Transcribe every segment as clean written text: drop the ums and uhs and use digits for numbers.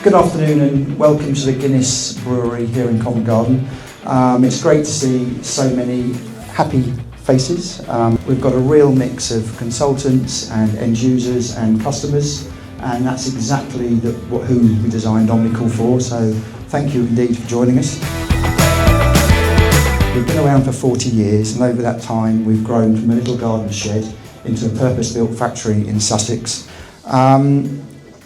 Good afternoon and welcome to the Guinness Brewery here in Covent Garden. It's great to see so many happy faces. We've got a real mix of consultants and end users and customers, and that's exactly who we designed OmniCALL for, so thank you indeed for joining us. We've been around for 40 years, and over that time we've grown from a little garden shed into a purpose-built factory in Sussex.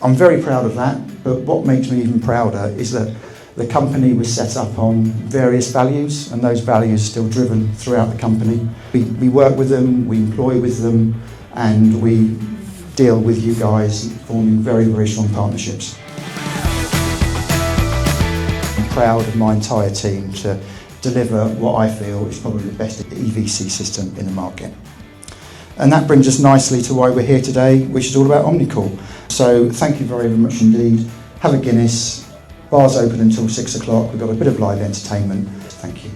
I'm very proud of that, but what makes me even prouder is that the company was set up on various values, and those values are still driven throughout the company. We work with them, we employ with them, and we deal with you guys, forming very, very strong partnerships. I'm proud of my entire team to deliver what I feel is probably the best EVC system in the market. And that brings us nicely to why we're here today, which is all about OmniCALL. So thank you very much indeed. Have a Guinness. Bar's open until 6 o'clock. We've got a bit of live entertainment. Thank you.